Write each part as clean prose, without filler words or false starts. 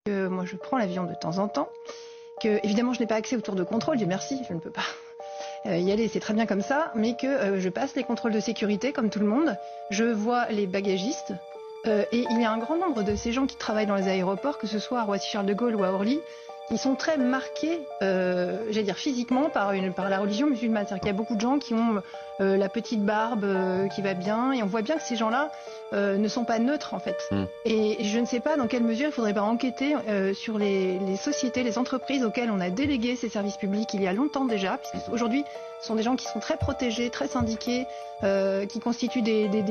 Moi, je prends l'avion de temps en temps. Évidemment, je n'ai pas accès aux tours de contrôle, Dieu merci, je ne peux pas y aller, c'est très bien comme ça, mais que je passe les contrôles de sécurité comme tout le monde. Je vois les bagagistes et il y a un grand nombre de ces gens qui travaillent dans les aéroports, que ce soit à Roissy-Charles de Gaulle ou à Orly, qui sont très marqués, j'allais dire physiquement, par la religion musulmane. C'est-à-dire qu'il y a beaucoup de gens qui ont la petite barbe qui va bien, et on voit bien que ces gens-là ne sont pas neutres en fait. Et je ne sais pas dans quelle mesure il faudrait pas enquêter sur les sociétés, les entreprises auxquelles on a délégué ces services publics il y a longtemps déjà, puisqu'aujourd'hui ce sont des gens qui sont très protégés, très syndiqués, qui constituent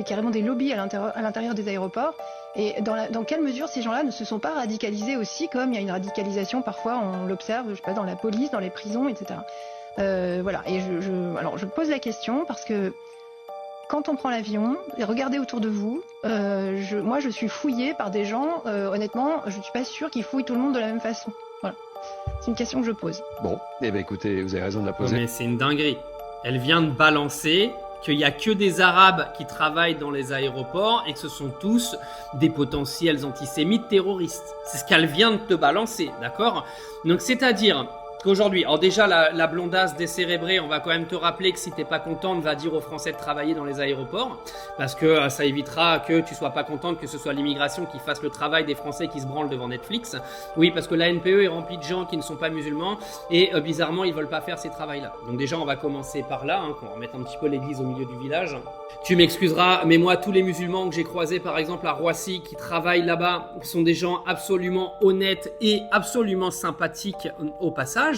carrément des lobbies à l'intérieur des aéroports. Et dans quelle mesure ces gens-là ne se sont pas radicalisés aussi, comme il y a une radicalisation parfois, on l'observe, je sais pas, dans la police, dans les prisons, etc. Voilà. Et alors je pose la question parce que quand on prend l'avion, et regardez autour de vous, moi je suis fouillée par des gens, honnêtement, je ne suis pas sûre qu'ils fouillent tout le monde de la même façon. Voilà. C'est une question que je pose. Bon, eh bien écoutez, vous avez raison de la poser. Non, mais c'est une dinguerie. Elle vient de balancer qu'il n'y a que des Arabes qui travaillent dans les aéroports et que ce sont tous des potentiels antisémites terroristes. C'est ce qu'elle vient de te balancer, d'accord? Donc c'est-à-dire qu'aujourd'hui, alors déjà la blondasse décérébrée, on va quand même te rappeler que si t'es pas contente, va dire aux Français de travailler dans les aéroports, parce que ça évitera que tu sois pas contente que ce soit l'immigration qui fasse le travail des Français qui se branlent devant Netflix. Oui, parce que la NPE est remplie de gens qui ne sont pas musulmans et bizarrement ils veulent pas faire ces travails-là. Donc déjà on va commencer par là, qu'on va remettre un petit peu l'église au milieu du village. Tu m'excuseras, mais moi tous les musulmans que j'ai croisés par exemple à Roissy qui travaillent là-bas sont des gens absolument honnêtes et absolument sympathiques au passage.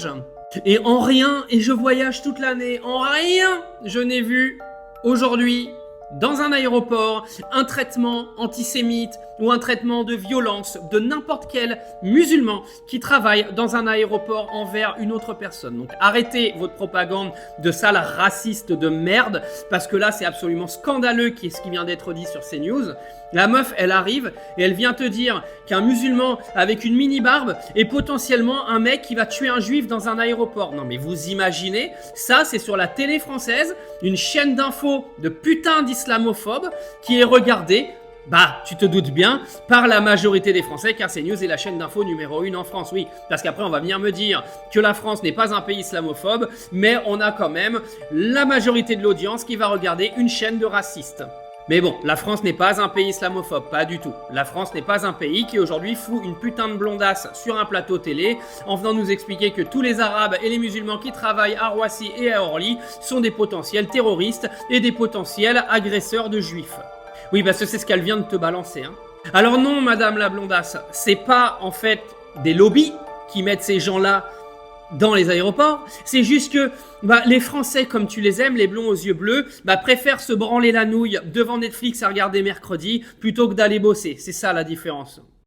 Et en rien, et je voyage toute l'année, en rien, je n'ai vu aujourd'hui, dans un aéroport, un traitement antisémite ou un traitement de violence de n'importe quel musulman qui travaille dans un aéroport envers une autre personne. Donc arrêtez votre propagande de sale raciste de merde, parce que là c'est absolument scandaleux ce qui vient d'être dit sur CNews. La meuf, elle arrive et elle vient te dire qu'un musulman avec une mini barbe est potentiellement un mec qui va tuer un juif dans un aéroport. Non mais vous imaginez, ça c'est sur la télé française, une chaîne d'infos de putain d'islamophobes qui est regardée, tu te doutes bien, par la majorité des Français, car CNews est la chaîne d'infos numéro 1 en France, oui. Parce qu'après on va venir me dire que la France n'est pas un pays islamophobe, mais on a quand même la majorité de l'audience qui va regarder une chaîne de racistes. Mais bon, la France n'est pas un pays islamophobe, pas du tout. La France n'est pas un pays qui aujourd'hui fout une putain de blondasse sur un plateau télé en venant nous expliquer que tous les Arabes et les musulmans qui travaillent à Roissy et à Orly sont des potentiels terroristes et des potentiels agresseurs de juifs. Oui, parce que c'est ce qu'elle vient de te balancer. Alors non, madame la blondasse, c'est pas en fait des lobbies qui mettent ces gens-là dans les aéroports, c'est juste que les Français, comme tu les aimes, les blonds aux yeux bleus, préfèrent se branler la nouille devant Netflix à regarder mercredi plutôt que d'aller bosser. C'est ça la différence.